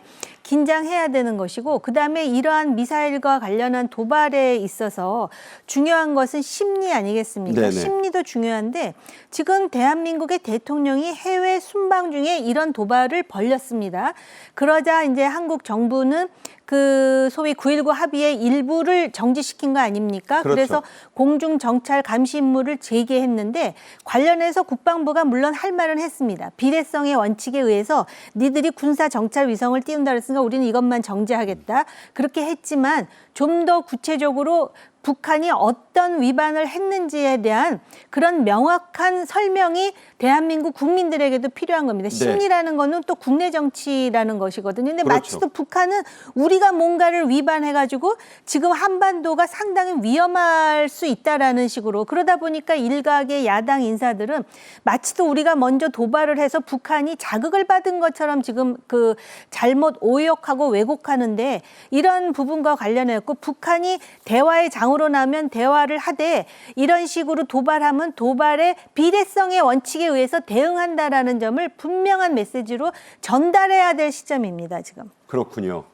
긴장해야 되는 것이고 그다음에 이러한 미사일과 관련한 도발에 있어서 중요한 것은 심리 아니겠습니까? 네네. 심리도 중요한데 지금 대한민국의 대통령이 해외 순방 중에 이런 도발을 벌였습니다. 그러자 이제 한국 정부는 그 소위 9.19 합의의 일부를 정지시킨 거 아닙니까? 그렇죠. 그래서 공중 정찰 감시 임무를 재개했는데 관련해서 국방부가 물론 할 말은 했습니다. 비례성의 원칙에 의해서 니들이 군사 정찰 위성을 띄운다 그랬으니까 우리는 이것만 정지하겠다. 그렇게 했지만 좀 더 구체적으로 북한이 어떤 위반을 했는지에 대한 그런 명확한 설명이 대한민국 국민들에게도 필요한 겁니다. 심리라는 거는 또 국내 정치라는 것이거든요. 근데 그렇죠. 마치 또 북한은 우리가 뭔가를 위반해가지고 지금 한반도가 상당히 위험할 수 있다라는 식으로 그러다 보니까 일각의 야당 인사들은 마치 또 우리가 먼저 도발을 해서 북한이 자극을 받은 것처럼 지금 그 잘못 오역하고 왜곡하는데 이런 부분과 관련해서 북한이 대화의 장으로 나면 대화를 하되 이런 식으로 도발하면 도발의 비례성의 원칙에 의해서 대응한다라는 점을 분명한 메시지로 전달해야 될 시점입니다, 지금. 그렇군요.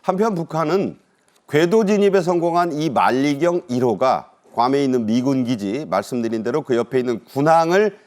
한편 북한은 궤도 진입에 성공한 이 만리경 1호가 괌에 있는 미군 기지 말씀드린 대로 그 옆에 있는 군항을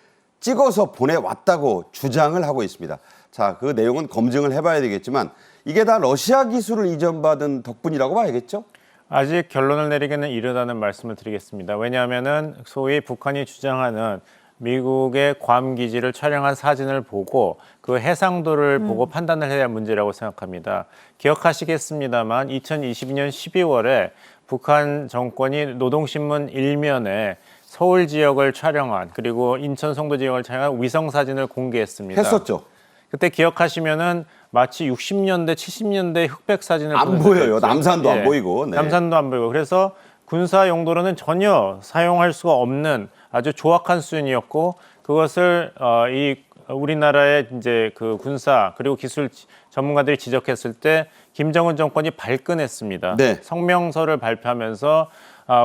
찍어서 보내왔다고 주장을 하고 있습니다. 자, 그 내용은 검증을 해봐야 되겠지만 이게 다 러시아 기술을 이전받은 덕분이라고 봐야겠죠? 아직 결론을 내리기는 이르다는 말씀을 드리겠습니다. 왜냐하면은 소위 북한이 주장하는 미국의 괌 기지를 촬영한 사진을 보고 그 해상도를 보고 판단을 해야 할 문제라고 생각합니다. 기억하시겠습니다만 2022년 12월에 북한 정권이 노동신문 1면에 서울 지역을 촬영한 그리고 인천 송도 지역을 촬영한 위성 사진을 공개했습니다. 했었죠. 그때 기억하시면은 마치 60년대, 70년대 흑백 사진을 안 보여요. 남산도 안 보이고. 네. 남산도 안 보이고. 그래서 군사 용도로는 전혀 사용할 수가 없는 아주 조악한 수준이었고 그것을 이 우리나라의 이제 그 군사 그리고 기술 전문가들이 지적했을 때 김정은 정권이 발끈했습니다. 네. 성명서를 발표하면서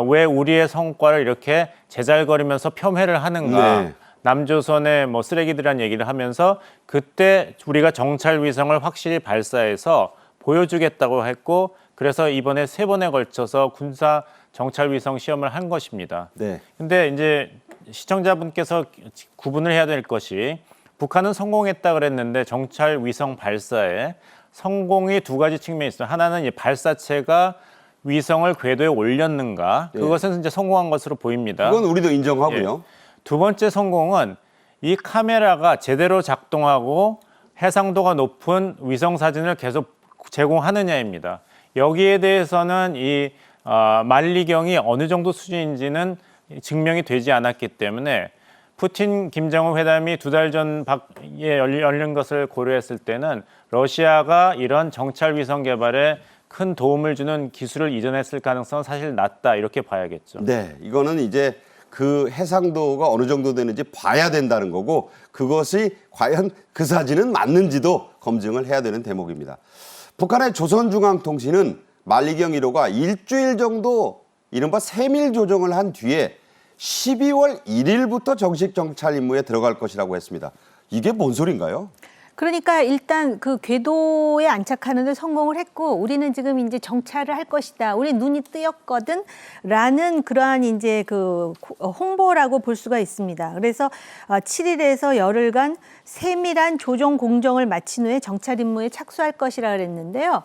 왜 우리의 성과를 이렇게 제잘거리면서 폄훼를 하는가. 네. 남조선의 뭐 쓰레기들이란 얘기를 하면서 그때 우리가 정찰 위성을 확실히 발사해서 보여주겠다고 했고 그래서 이번에 3번에 걸쳐서 군사 정찰 위성 시험을 한 것입니다. 네. 근데 이제 시청자분께서 구분을 해야 될 것이 북한은 성공했다 그랬는데 정찰 위성 발사에 성공이 2가지 측면이 있어요. 하나는 이 발사체가 위성을 궤도에 올렸는가 그것은 이제 성공한 것으로 보입니다. 그건 우리도 인정하고요. 예. 두 번째 성공은 이 카메라가 제대로 작동하고 해상도가 높은 위성 사진을 계속 제공하느냐입니다. 여기에 대해서는 이 만리경이 어느 정도 수준인지는 증명이 되지 않았기 때문에 푸틴 김정은 회담이 2달 전에 열린 것을 고려했을 때는 러시아가 이런 정찰 위성 개발에 큰 도움을 주는 기술을 이전했을 가능성은 사실 낮다 이렇게 봐야겠죠. 네, 이거는 이제 그 해상도가 어느 정도 되는지 봐야 된다는 거고 그것이 과연 그 사진은 맞는지도 검증을 해야 되는 대목입니다. 북한의 조선중앙통신은 만리경 1호가 일주일 정도 이른바 세밀 조정을 한 뒤에 12월 1일부터 정식 정찰 임무에 들어갈 것이라고 했습니다. 이게 뭔 소린가요? 그러니까 일단 그 궤도에 안착하는 데 성공을 했고 우리는 지금 이제 정찰을 할 것이다. 우리 눈이 뜨였거든. 라는 그러한 이제 그 홍보라고 볼 수가 있습니다. 그래서 7일에서 열흘간 세밀한 조정 공정을 마친 후에 정찰 임무에 착수할 것이라 그랬는데요.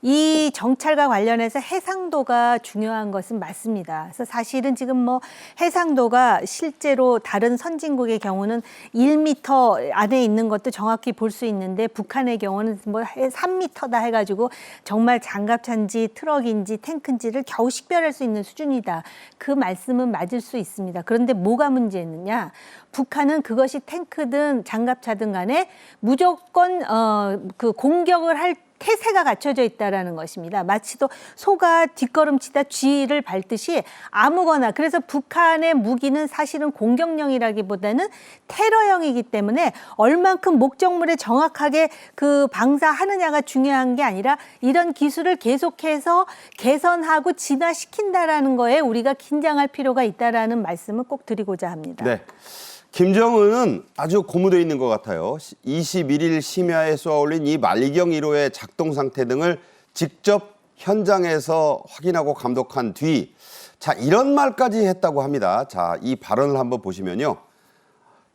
이 정찰과 관련해서 해상도가 중요한 것은 맞습니다. 그래서 사실은 지금 뭐 해상도가 실제로 다른 선진국의 경우는 1m 안에 있는 것도 정확히 볼 수 있는데 북한의 경우는 뭐 3m다 해가지고 정말 장갑차인지 트럭인지 탱크인지를 겨우 식별할 수 있는 수준이다. 그 말씀은 맞을 수 있습니다. 그런데 뭐가 문제였느냐? 북한은 그것이 탱크든 장갑차든 간에 무조건 그 공격을 할 태세가 갖춰져 있다라는 것입니다. 마치 또 소가 뒷걸음치다 쥐를 밟듯이 아무거나 그래서 북한의 무기는 사실은 공격령이라기보다는 테러형이기 때문에 얼만큼 목적물에 정확하게 그 방사하느냐가 중요한 게 아니라 이런 기술을 계속해서 개선하고 진화시킨다라는 거에 우리가 긴장할 필요가 있다라는 말씀을 꼭 드리고자 합니다. 네. 김정은은 아주 고무되어 있는 것 같아요. 21일 심야에 쏘아올린 이 만리경 1호의 작동 상태 등을 직접 현장에서 확인하고 감독한 뒤, 자, 이런 말까지 했다고 합니다. 자, 이 발언을 한번 보시면요.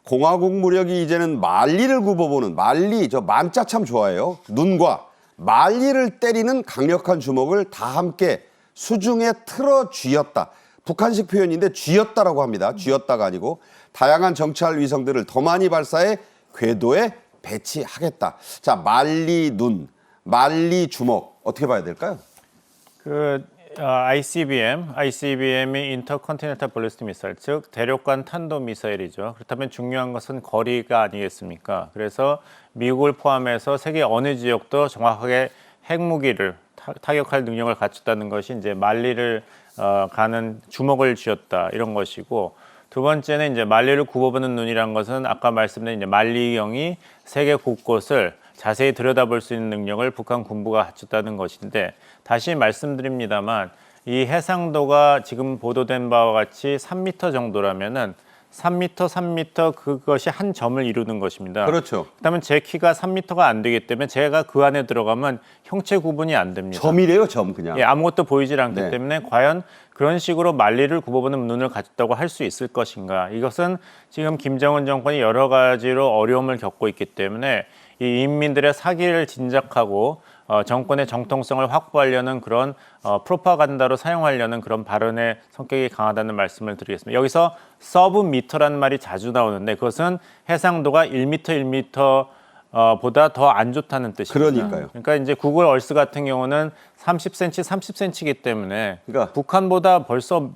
공화국 무력이 이제는 만리를 굽어보는, 만리, 저 만자 참 좋아해요. 눈과 말리를 때리는 강력한 주먹을 다 함께 수중에 틀어 쥐었다. 북한식 표현인데 쥐었다라고 합니다. 쥐었다가 아니고 다양한 정찰 위성들을 더 많이 발사해 궤도에 배치하겠다. 자, 말리 눈, 말리 주먹 어떻게 봐야 될까요? ICBM이 인터컨티넨탈 발리스틱 미사일, 즉 대륙간 탄도 미사일이죠. 그렇다면 중요한 것은 거리가 아니겠습니까? 그래서 미국을 포함해서 세계 어느 지역도 정확하게 핵무기를 타격할 능력을 갖췄다는 것이 이제 말리를 가는 주먹을 쥐었다 이런 것이고, 두 번째는 이제 말리를 굽어보는 눈이란 것은 아까 말씀드린 이제 말리경이 세계 곳곳을 자세히 들여다볼 수 있는 능력을 북한 군부가 갖췄다는 것인데, 다시 말씀드립니다만 이 해상도가 지금 보도된 바와 같이 3m 정도라면은 3m 그것이 한 점을 이루는 것입니다. 그렇죠. 그렇다면 제 키가 3m가 안 되기 때문에 제가 그 안에 들어가면 형체 구분이 안 됩니다. 점이래요, 점 그냥. 예, 아무것도 보이질 않기 네. 때문에 과연 그런 식으로 말리를 굽어보는 눈을 가졌다고 할 수 있을 것인가? 이것은 지금 김정은 정권이 여러 가지로 어려움을 겪고 있기 때문에 이 인민들의 사기를 진작하고 정권의 정통성을 확보하려는 그런 프로파간다로 사용하려는 그런 발언의 성격이 강하다는 말씀을 드리겠습니다. 여기서 서브미터라는 말이 자주 나오는데 그것은 해상도가 1m 보다 더 안 좋다는 뜻입니다. 그러니까요. 그러니까 이제 구글 얼스 같은 경우는 30cm이기 때문에 그러니까 북한보다 벌써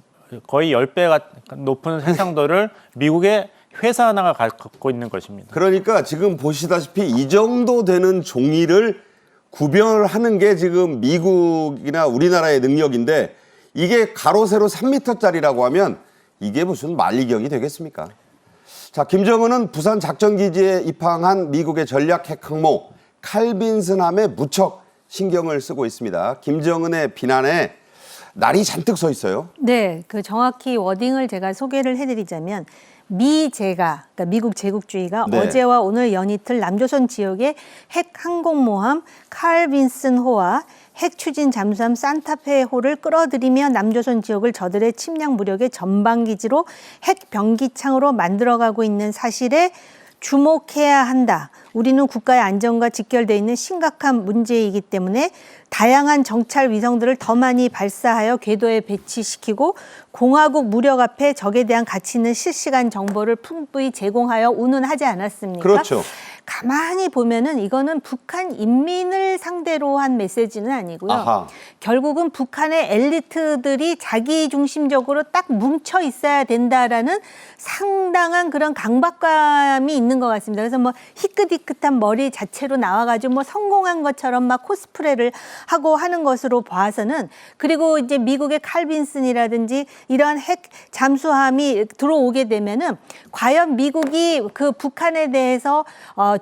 거의 10배가 높은 해상도를 미국의 회사 하나가 갖고 있는 것입니다. 그러니까 지금 보시다시피 이 정도 되는 종이를 구별하는 게 지금 미국이나 우리나라의 능력인데, 이게 가로 세로 3m짜리라고 하면 이게 무슨 만리경이 되겠습니까? 자, 김정은은 부산 작전기지에 입항한 미국의 전략 핵항모 칼빈슨함에 무척 신경을 쓰고 있습니다. 김정은의 비난에 날이 잔뜩 서 있어요. 네, 그 정확히 워딩을 제가 소개를 해드리자면 그러니까 미국 제국주의가 네. 어제와 오늘 연이틀 남조선 지역의 핵 항공모함 칼 빈슨호와 핵 추진 잠수함 산타페호를 끌어들이며 남조선 지역을 저들의 침략 무력의 전방기지로 핵 병기창으로 만들어가고 있는 사실에 주목해야 한다. 우리는 국가의 안전과 직결되어 있는 심각한 문제이기 때문에 다양한 정찰 위성들을 더 많이 발사하여 궤도에 배치시키고 공화국 무력 앞에 적에 대한 가치 있는 실시간 정보를 풍부히 제공하여 운운하지 않았습니까? 그렇죠. 가만히 보면은 이거는 북한 인민을 상대로 한 메시지는 아니고요. 아하. 결국은 북한의 엘리트들이 자기 중심적으로 딱 뭉쳐 있어야 된다라는 상당한 그런 강박감이 있는 것 같습니다. 그래서 뭐 희끗희끗한 머리 자체로 나와가지고 뭐 성공한 것처럼 막 코스프레를 하고 하는 것으로 봐서는, 그리고 이제 미국의 칼빈슨이라든지 이러한 핵 잠수함이 들어오게 되면은 과연 미국이 그 북한에 대해서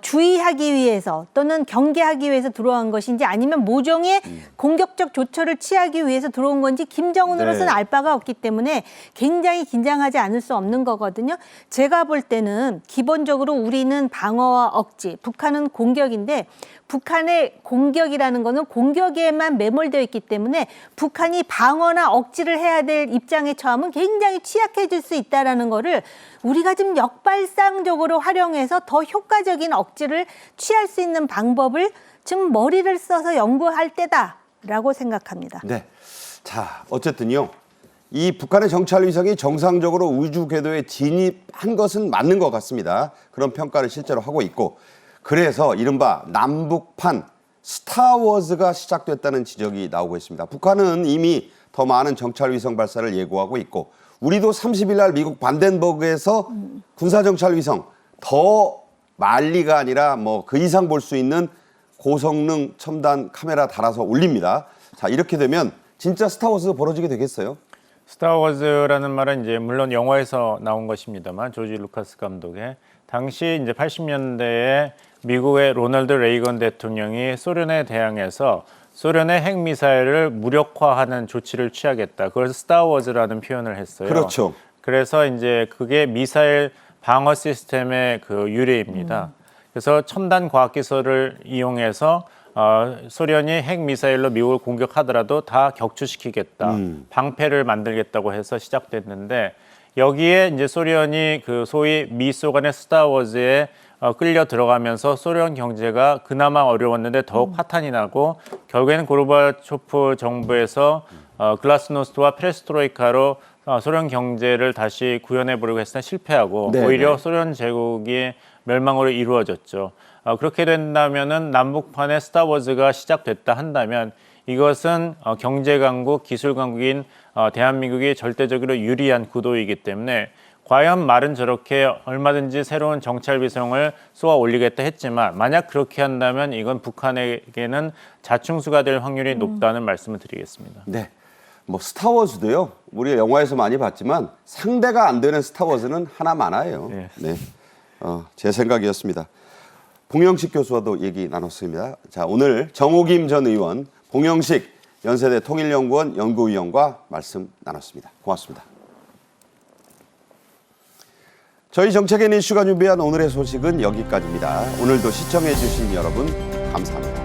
주의하기 위해서 또는 경계하기 위해서 들어온 것인지 아니면 모종의 공격적 조처를 취하기 위해서 들어온 건지 김정은으로서는 네. 알 바가 없기 때문에 굉장히 긴장하지 않을 수 없는 거거든요. 제가 볼 때는 기본적으로 우리는 방어와 억지, 북한은 공격인데 북한의 공격이라는 거는 공격에만 매몰되어 있기 때문에 북한이 방어나 억지를 해야 될 입장에 처하면 굉장히 취약해질 수 있다는 거를 우리가 좀 역발상적으로 활용해서 더 효과적인 억지를 취할 수 있는 방법을 좀 머리를 써서 연구할 때다라고 생각합니다. 네. 자, 어쨌든요. 이 북한의 정찰 위성이 정상적으로 우주 궤도에 진입한 것은 맞는 것 같습니다. 그런 평가를 실제로 하고 있고, 그래서 이른바 남북판 스타워즈가 시작됐다는 지적이 나오고 있습니다. 북한은 이미 더 많은 정찰 위성 발사를 예고하고 있고, 우리도 30일 날 미국 반덴버그에서 군사 정찰 위성 더 말리가 아니라 뭐 그 이상 볼 수 있는 고성능 첨단 카메라 달아서 올립니다. 자, 이렇게 되면 진짜 스타워즈 벌어지게 되겠어요? 스타워즈라는 말은 이제 물론 영화에서 나온 것입니다만 조지 루카스 감독의, 당시 이제 80년대에 미국의 로널드 레이건 대통령이 소련에 대항해서 소련의 핵미사일을 무력화하는 조치를 취하겠다. 그래서 스타워즈라는 표현을 했어요. 그렇죠. 그래서 이제 그게 미사일 방어 시스템의 그 유래입니다. 그래서 첨단 과학기술을 이용해서 소련이 핵미사일로 미국을 공격하더라도 다 격추시키겠다. 방패를 만들겠다고 해서 시작됐는데, 여기에 이제 소련이 그 소위 미소 간의 스타워즈의 끌려 들어가면서 소련 경제가 그나마 어려웠는데 더욱 파탄이 나고 결국에는 고르바초프 정부에서 글라스노스트와 페레스트로이카로 소련 경제를 다시 구현해 보려고 했으나 실패하고 네, 오히려 네. 소련 제국의 멸망으로 이루어졌죠. 그렇게 된다면은 남북판의 스타워즈가 시작됐다 한다면 이것은 경제 강국, 기술 강국인 대한민국이 절대적으로 유리한 구도이기 때문에 과연 말은 저렇게 얼마든지 새로운 정찰 위성을 쏘아 올리겠다 했지만 만약 그렇게 한다면 이건 북한에게는 자충수가 될 확률이 높다는 말씀을 드리겠습니다. 네. 뭐 스타워즈도요. 우리가 영화에서 많이 봤지만 상대가 안 되는 스타워즈는 하나 많아요. 네. 네. 제 생각이었습니다. 봉영식 교수와도 얘기 나눴습니다. 자, 오늘 정호김 전 의원, 봉영식 연세대 통일연구원 연구위원과 말씀 나눴습니다. 고맙습니다. 저희 정책인 이슈가 준비한 오늘의 소식은 여기까지입니다. 오늘도 시청해 주신 여러분 감사합니다.